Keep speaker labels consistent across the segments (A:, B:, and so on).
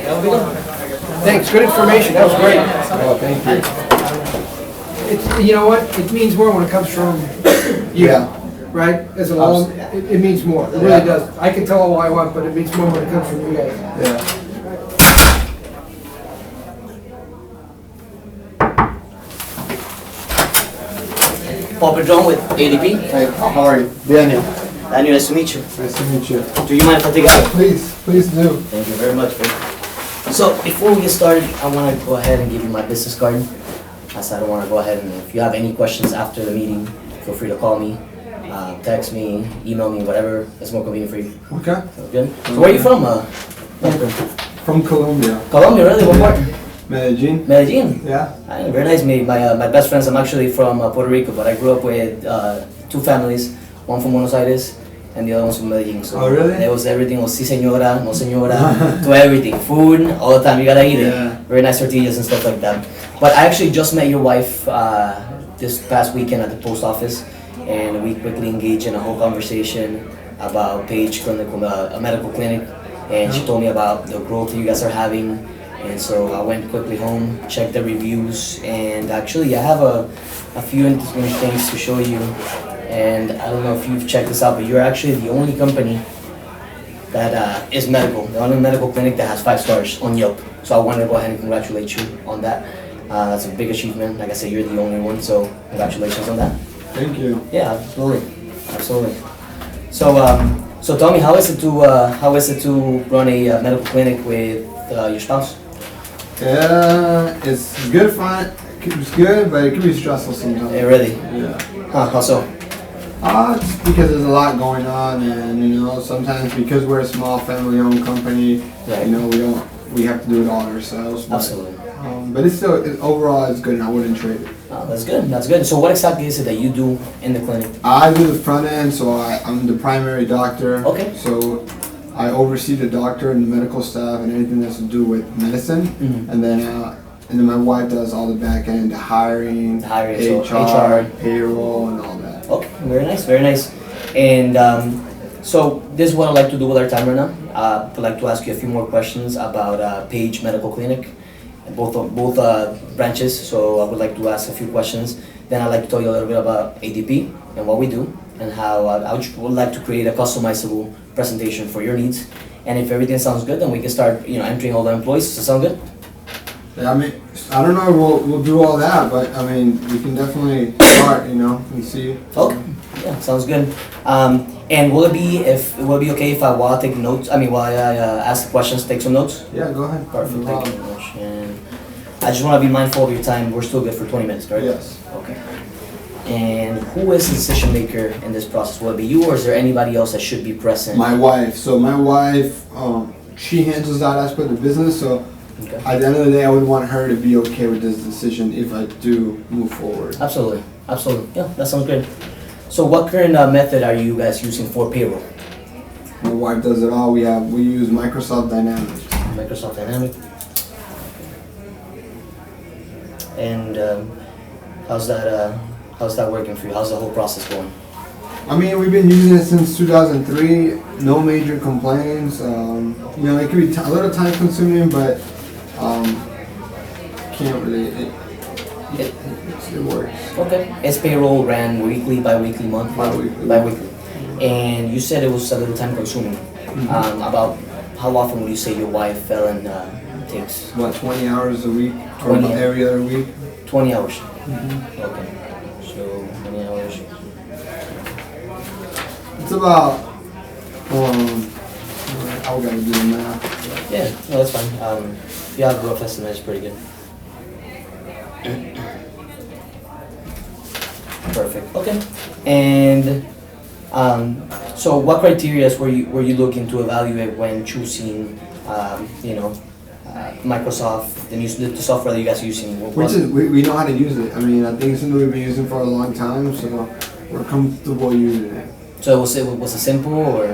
A: that'll be good.
B: Thanks, good information, that was great.
C: Oh, thank you.
B: You know what, it means more when it comes from you,
C: Yeah.
B: right? As a long, it means more, it really does. I can tell all I want, but it means more when it comes from you guys.
C: Yeah.
A: Pedron with ADP.
C: Hey, how are you? Daniel.
A: Daniel, nice to meet you.
C: Nice to meet you.
A: Do you mind if I take out?
C: Please do.
A: Thank you very much, babe. So before we get started, I want to go ahead and give you my business card. As I don't want to go ahead and if you have any questions after the meeting, feel free to call me, text me, email me, whatever is more convenient for you.
C: Okay.
A: Sounds good. So where are you from?
C: From Colombia.
A: Colombia, really? What part?
C: Medellin.
A: Medellin.
C: Yeah.
A: Very nice. My best friends. I'm actually from Puerto Rico, but I grew up with two families. One from Buenos Aires, and the other one's from Medellin. So
C: Oh, really?
A: There was everything. Was sí señora, no señora, to everything. Food all the time. You gotta eat it. Very nice tortillas and stuff like that. But I actually just met your wife this past weekend at the post office, and we quickly engaged in a whole conversation about Page Clinical, a medical clinic, and she told me about the growth you guys are having. And so I went quickly home, checked the reviews, and actually I have a few interesting things to show you. And I don't know if you've checked this out, but you're actually the only company that is medical, the only medical clinic that has 5 stars on Yelp. So I wanted to go ahead and congratulate you on that. That's a big achievement. Like I said, you're the only one, so congratulations on that.
C: Thank you.
A: Yeah, absolutely, absolutely. So tell me, how is it to run a medical clinic with your spouse?
C: Yeah, it's good fun. It's good, but it can be stressful sometimes.
A: Really?
C: Yeah.
A: Huh, how so?
C: Just because there's a lot going on, and sometimes because we're a small family-owned company,
A: Right.
C: we have to do it all ourselves. But,
A: Absolutely.
C: but it's still overall it's good, and I wouldn't trade it.
A: Oh, that's good. That's good. So what exactly is it that you do in the clinic?
C: I do the front end, so I'm the primary doctor.
A: Okay.
C: So I oversee the doctor and the medical staff and anything that's to do with medicine,
A: Mhm.
C: and then my wife does all the back end, the hiring,
A: So
C: HR, payroll, and all that.
A: Okay, very nice, very nice. And so this is what I'd like to do with our time right now. I'd like to ask you a few more questions about Page Medical Clinic, both branches. So I would like to ask a few questions. Then I'd like to tell you a little bit about ADP and what we do, and how I would like to create a customizable presentation for your needs. And if everything sounds good, then we can start, entering all the employees. Does that sound good?
C: Yeah, I mean, I don't know. We'll do all that, but I mean, we can definitely start. And see.
A: Okay. Yeah, sounds good. And will it be okay if while I take notes? While I ask the questions, take some notes.
C: Yeah, go ahead.
A: Perfect. Thank you very much. And I just want to be mindful of your time. We're still good for 20 minutes, right?
C: Yes.
A: Okay. And who is the decision maker in this process? Will it be you, or is there anybody else that should be present?
C: My wife. So my wife, she handles that aspect of business. So.
A: Okay.
C: At the end of the day, I would want her to be okay with this decision if I do move forward.
A: Absolutely, absolutely. Yeah, that sounds good. So, what current method are you guys using for payroll?
C: My wife does it all. We use Microsoft Dynamics.
A: Microsoft Dynamics. And how's that working for you? How's the whole process going?
C: I mean, we've been using it since 2003. No major complaints. It could be a little time consuming, but can't really. It works.
A: Okay. Is payroll ran weekly, bi-weekly, monthly?
C: Bi-weekly.
A: Bi-weekly. And you said it was a little time consuming.
C: Mm-hmm.
A: About how often would you say your wife fell and takes?
C: What, 20 hours a week?
A: 20
C: Or every other week?
A: 20 hours.
C: Mm-hmm.
A: Okay. So 20 hours.
C: It's about. I gotta do the math.
A: Yeah, no, that's fine. If you have a rough estimate, it's pretty good. Perfect. Okay. And so, what criteria were you looking to evaluate when choosing, Microsoft, the software that you guys are using?
C: We know how to use it. I mean, I think it's something we've been using for a long time, so we're comfortable using it.
A: So was it simple, or?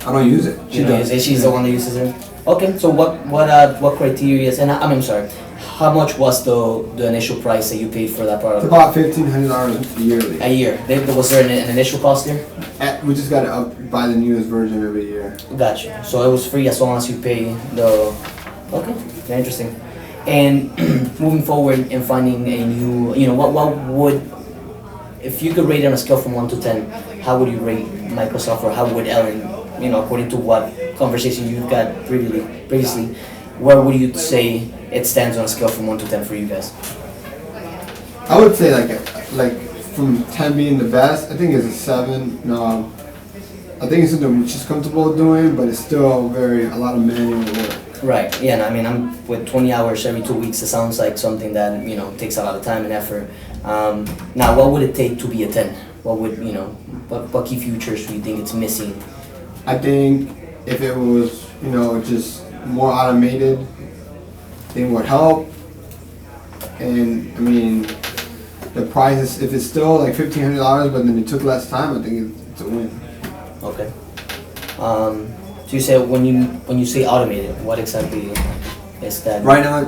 C: I don't use it.
A: She does. She's the one that uses it. Okay. So what criteria? And I'm sorry. How much was the initial price that you paid for that product?
C: It's about $1,500 yearly.
A: A year. Was there an initial cost there?
C: We just gotta buy the newest version every year.
A: Gotcha. So it was free as long as you pay Okay, very interesting. And moving forward and finding a new, what would, if you could rate on a scale from 1 to 10, how would you rate Microsoft, or how would Ellen, according to what conversation you've got previously, where would you say it stands on a scale from 1 to 10 for you guys?
C: I would say like from 10 being the best, I think it's a 7. No, I think it's something she's comfortable doing, but it's still a lot of manual work.
A: Right. Yeah. And I mean, I'm with 20 hours every 2 weeks. It sounds like something that takes a lot of time and effort. Now, what would it take to be a 10? What would what key features do you think it's missing?
C: I think if it was just more automated, I think would help. And I mean, the price is, if it's still like $1,500, but then it took less time, I think it's a win.
A: Okay. So you say when you say automated, what exactly is that?
C: Right now,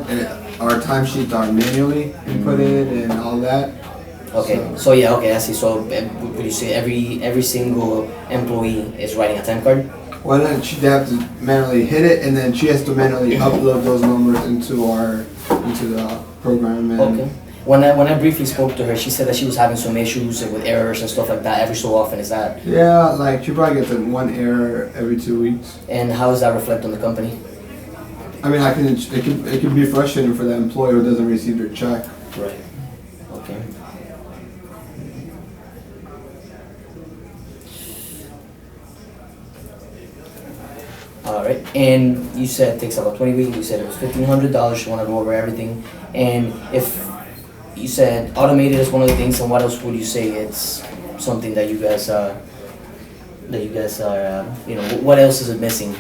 C: our timesheets are manually inputted and all that.
A: Okay. So yeah. Okay. I see. So would you say every single employee is writing a time card?
C: Well, then they have to manually hit it, and then she has to manually upload those numbers into the program. And
A: Okay. When I briefly spoke to her, she said that she was having some issues with errors and stuff like that every so often. Is that?
C: Yeah, like she probably gets one error every 2 weeks.
A: And how does that reflect on the company?
C: I mean, it can be frustrating for the employee who doesn't receive their check.
A: Right. Okay. All right. And you said it takes about 20 weeks. You said it was $1,500. You want to go over everything. And if you said automated is one of the things, and what else would you say it's something that you guys are, what else is it missing?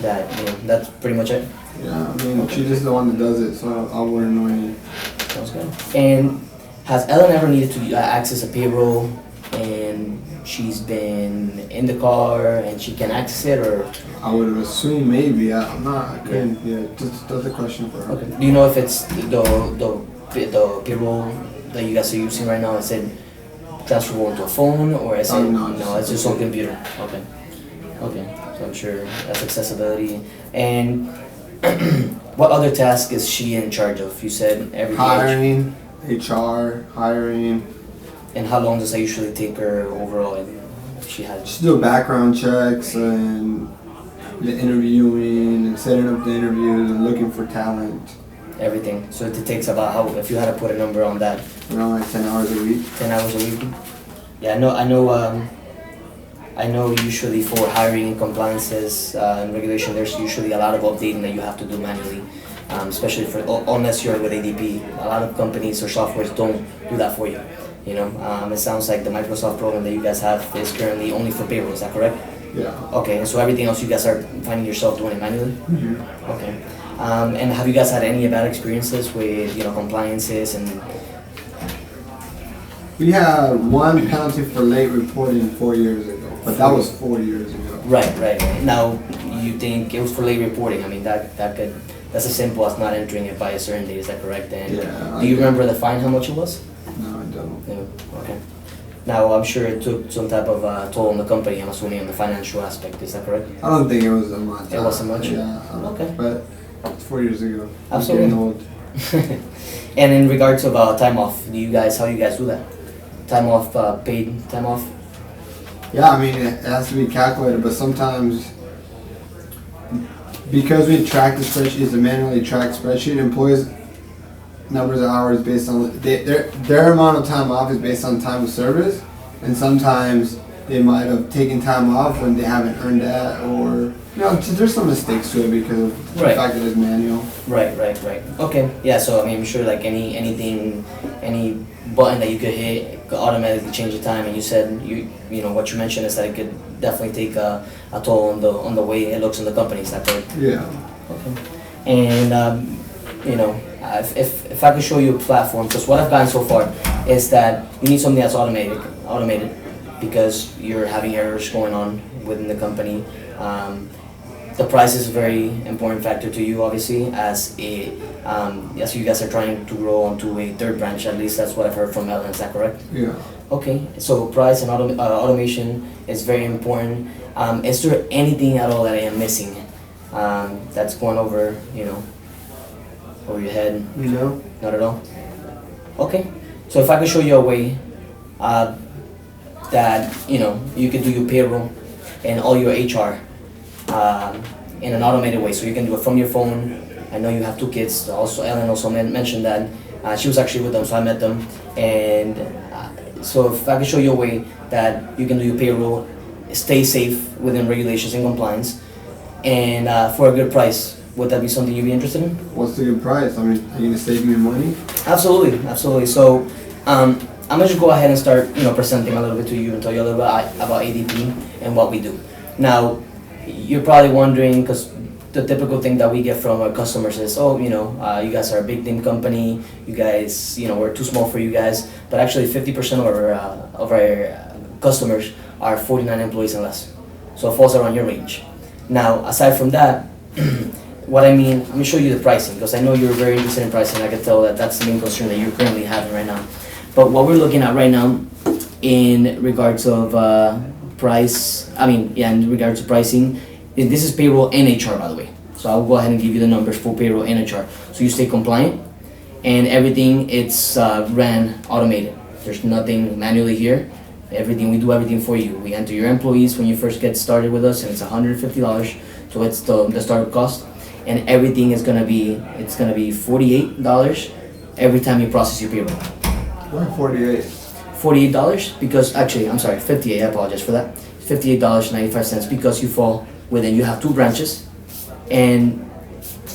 A: That that's pretty much it.
C: Yeah, I mean, she's just the one that does it, so I wouldn't know any.
A: Sounds good. And has Ellen ever needed to access a payroll, and she's been in the car and she can access it, or?
C: I would assume maybe. I'm not. I couldn't. Yeah, just that's a question for her.
A: Okay. Do you know if it's the payroll that you guys are using right now? Is it transferable into a phone, or is it
C: no,
A: it's just on computer? Okay. Okay. So I'm sure that's accessibility. And what other task is she in charge of? You said every
C: hiring, HR, hiring.
A: And how long does that usually take her overall? She has.
C: Just do background checks and the interviewing and setting up the interviews and looking for talent.
A: Everything. So it takes about how, if you had to put a number on that?
C: Around like 10 hours a week.
A: 10 hours a week. Yeah, I know usually for hiring and compliances and regulation, there's usually a lot of updating that you have to do manually, especially unless you're with ADP. A lot of companies or softwares don't do that for you. It sounds like the Microsoft program that you guys have is currently only for payroll. Is that correct?
C: Yeah.
A: Okay, and so everything else you guys are finding yourself doing it manually?
C: Mm-hmm.
A: Okay. And have you guys had any bad experiences with compliances and?
C: We had one penalty for late reporting 4 years ago, but that was 4 years ago.
A: Right. Now you think it was for late that's as simple as not entering it by a certain date. Is that correct? And
C: Yeah.
A: do you remember the fine? How much it was?
C: No, I don't.
A: No. Okay. Now I'm sure it took some type of toll on the company. I'm assuming on the financial aspect. Is that correct?
C: I don't think it was that much.
A: It wasn't much?
C: Yeah.
A: Okay.
C: But it's 4 years ago.
A: Absolutely.
C: I'm getting old.
A: And in regards of time off, how do you guys do that? Time off, paid time off?
C: Yeah, I mean, it has to be calculated, but sometimes, because we track the spreadsheet, it's a manually tracked spreadsheet, employees' numbers of hours based on, their amount of time off is based on time of service, and sometimes they might have taken time off when they haven't earned that, or, there's some mistakes to it because of the fact that it's manual.
A: Right. Okay, yeah, so I mean, I'm sure like any button that you could hit could automatically change the time, and you said what you mentioned is that it could definitely take a toll on the way it looks in the company. Is that correct?
C: Yeah.
A: Okay. And if I could show you a platform, because what I've gotten so far is that you need something that's automated because you're having errors going on within the company. The price is a very important factor to you, obviously, as you guys are trying to grow onto a third branch. At least that's what I've heard from Ellen. Is that correct?
C: Yeah.
A: Okay, so price and automation is very important. Is there anything at all that I am missing that's going over, over your head.
C: No.
A: Not at all? Okay. So if I could show you a way that, you could do your payroll and all your HR in an automated way. So you can do it from your phone. I know you have 2 kids. Also, Ellen also mentioned that. She was actually with them, so I met them. And so if I could show you a way that you can do your payroll, stay safe within regulations and compliance, and for a good price, would that be something you'd be interested in?
C: What's the good price? I mean, are you gonna save me money?
A: Absolutely, absolutely. So I'm gonna just go ahead and start, presenting a little bit to you and tell you a little bit about ADP and what we do. Now, you're probably wondering, because the typical thing that we get from our customers is, you guys are a big name company. You guys, we're too small for you guys. But actually, 50% of our customers are 49 employees and less. So it falls around your range. Now, aside from that, what I mean, let me show you the pricing, because I know you're very interested in pricing. I can tell that that's the main concern that you're currently having right now. But what we're looking at right now, in regards of in regards to pricing, this is payroll and HR, by the way. So I'll go ahead and give you the numbers for payroll and HR. So you stay compliant, and everything it's ran automated. There's nothing manually here. We do everything for you. We enter your employees when you first get started with us, and it's $150. So it's the startup cost, and everything is gonna be $48 every time you process your payroll.
C: Why 48?
A: $48 because actually, I'm sorry, 58. I apologize for that. $58.95 because you fall within. You have 2 branches, and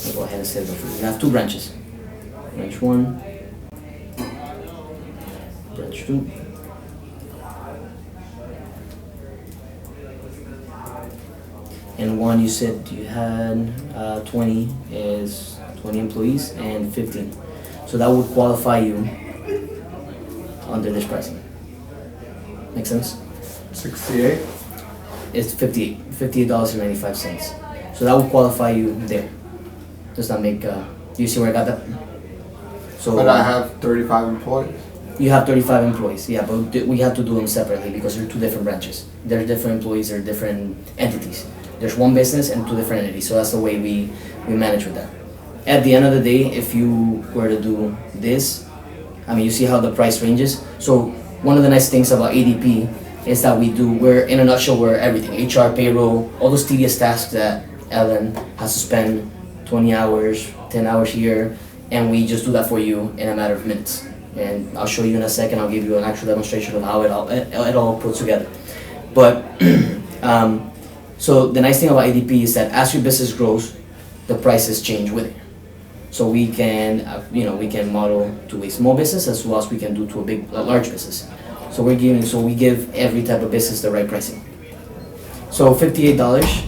A: I'll go ahead and say it for you. You have 2 branches. Branch 1, branch 2. And one you said you had 20 employees and 15. So that would qualify you under this pricing. Make sense?
C: 68?
A: It's $58.95. So that would qualify you there. Does that make, do you see where I got that? So
C: But I have 35 employees.
A: you have 35 employees, yeah, but we have to do them separately because they're 2 different branches. They're different employees, they're different entities. There's 1 business and 2 different entities, so that's the way we manage with that. At the end of the day, if you were to do this, you see how the price ranges. So one of the nice things about ADP is that we're in a nutshell, we're everything. HR, payroll, all those tedious tasks that Ellen has to spend 20 hours, 10 hours here, and we just do that for you in a matter of minutes. And I'll show you in a second, I'll give you an actual demonstration of how it all puts together. But, so the nice thing about ADP is that as your business grows, the prices change with it. So we can, we can model to a small business as well as we can do to a large business. So we give every type of business the right pricing. So $58,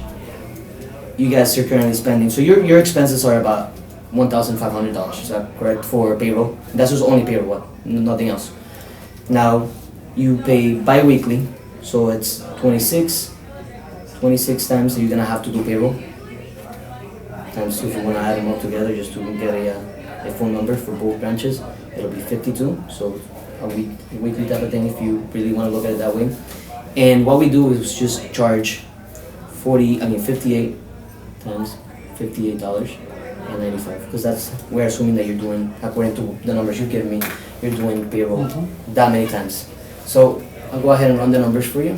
A: you guys are currently spending. So your expenses are about $1,500. Is that correct for payroll? That's just only payroll, nothing else. Now you pay bi-weekly, so it's 26 times that you're gonna have to do payroll. Times 2 if you wanna add them all together just to get a phone number for both branches. It'll be 52. So a weekly type of thing if you really wanna look at it that way. And what we do is just charge 58 times $58.95 because we're assuming that you're doing, according to the numbers you've given me, you're doing payroll that many times. So I'll go ahead and run the numbers for you.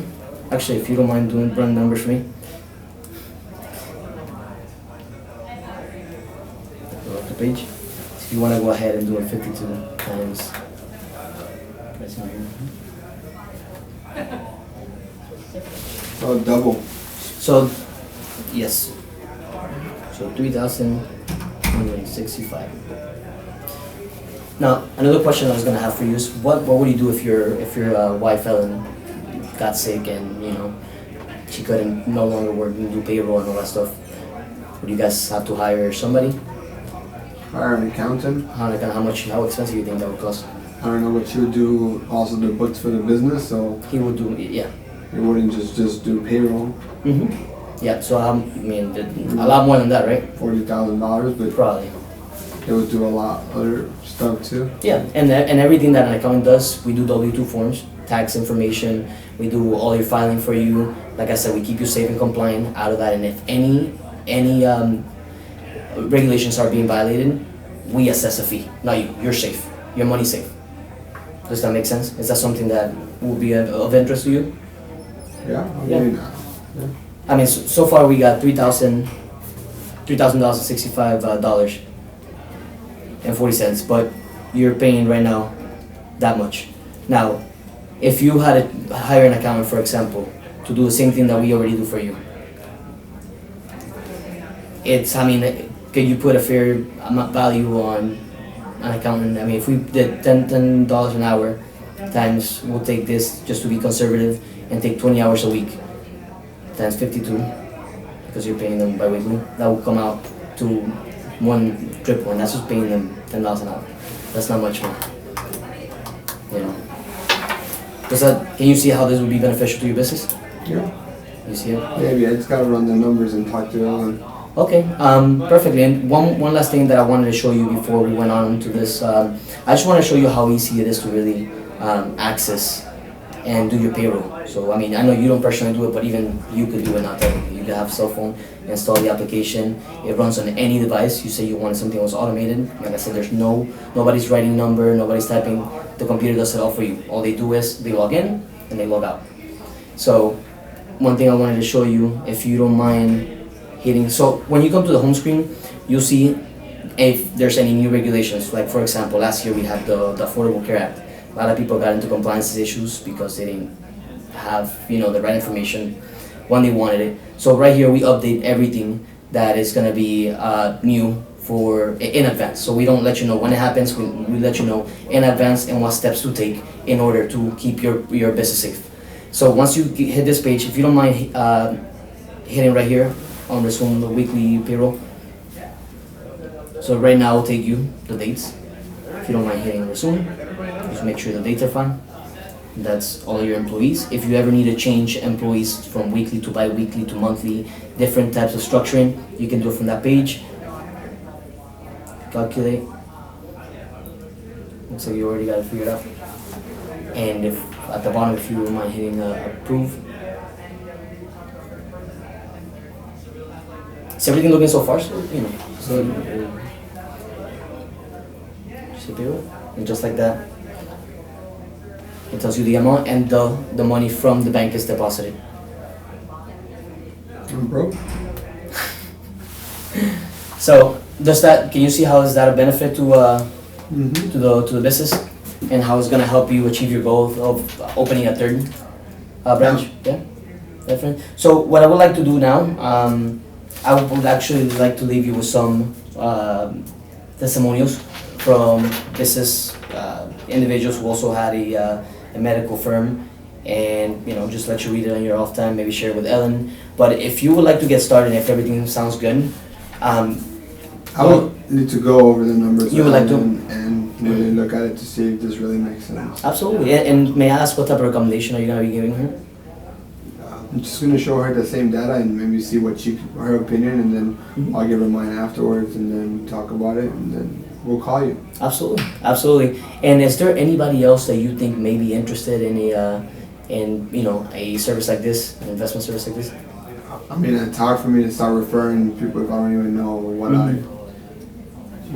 A: Actually, if you don't mind run the numbers for me. Go up the page. If you want to go ahead and do it 52 times. Press on here.
C: Oh, double.
A: So, yes. So 3,165. Now, another question I was gonna have for you is, what would you do if your wife Ellen got sick and she couldn't no longer work and do payroll and all that stuff? Would you guys have to hire somebody?
C: Hire an accountant.
A: How expensive do you think that would cost?
C: I don't know what she would do. Also, the books for the business, so
A: He would do, yeah.
C: he wouldn't just do payroll.
A: Yeah. So a lot more than that, right?
C: $40,000, but
A: Probably.
C: it would do a lot other stuff too.
A: Yeah, and everything that an accountant does, we do W-2 forms, tax information, we do all your filing for you. Like I said, we keep you safe and compliant out of that, and if any any regulations are being violated, we assess a fee. Not you. You're safe. Your money's safe. Does that make sense? Is that something that will be of interest to you?
C: Yeah.
A: Yeah. I mean, so far we got $3,065 and 40 cents, but you're paying right now that much. Now, if you had to hire an accountant, for example, to do the same thing that we already do for you, could you put a fair amount value on an accountant? I mean, if we did $10 an hour times, we'll take this just to be conservative and take 20 hours a week times 52, because you're paying them bi-weekly, that will come out to one triple, and that's just paying them $10 an hour. That's not much more. You know. Can you see how this would be beneficial to your business?
C: Yeah.
A: You see it?
C: Maybe I just gotta run the numbers and talk to Ellen.
A: Okay, perfectly. And one last thing that I wanted to show you before we went on to this, I just want to show you how easy it is to really access and do your payroll. So I mean, I know you don't personally do it, but even you could do it now. Technically, you could have a cell phone, install the application. It runs on any device. You say you wanted something that was automated. Like I said, there's nobody's writing number, nobody's typing. The computer does it all for you. All they do is they log in and they log out. So one thing I wanted to show you, if you don't mind hitting. So when you come to the home screen, you'll see if there's any new regulations. Like for example, last year we had the Affordable Care Act. A lot of people got into compliance issues because they didn't have the right information when they wanted it. So right here we update everything that is gonna be new in advance. So we don't let you know when it happens. We let you know in advance and what steps to take in order to keep your business safe. So once you hit this page, if you don't mind hitting right here on Resume the weekly payroll. So right now I'll take you the dates. If you don't mind hitting Resume, just make sure the dates are fine. That's all your employees. If you ever need to change employees from weekly to bi-weekly to monthly, different types of structuring, you can do it from that page. Calculate. Looks like you already got it figured out. And if at the bottom, if you don't mind hitting approve. Is everything looking so far? So, just hit payroll, and just like that, it tells you the amount and the money from the bank is deposited.
C: I'm broke.
A: So can you see how is that a benefit to the business, and how it's gonna help you achieve your goal of opening a third branch? Yeah, definitely. So what I would like to do now, I would actually like to leave you with some testimonials from business individuals who also had a medical firm, and just let you read it on your off time, maybe share it with Ellen. But if you would like to get started, if everything sounds good,
C: I would need to go over the numbers.
A: You would like to?
C: And really look at it to see if this really makes sense.
A: Absolutely. And may I ask what type of recommendation are you going to be giving her?
C: I'm just going to show her the same data and maybe see what her opinion, and then I'll give her mine afterwards, and then talk about it, and then we'll call you.
A: Absolutely, absolutely. And is there anybody else that you think may be interested in a service like this, an investment service like this?
C: I mean, it's hard for me to start referring people if I don't even know what I'm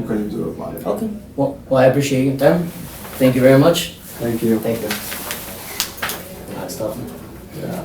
C: going to do about it.
A: Okay. Well, I appreciate your time. Thank you very much.
C: Thank you.
A: Thank you. Nice stuff.
C: Yeah.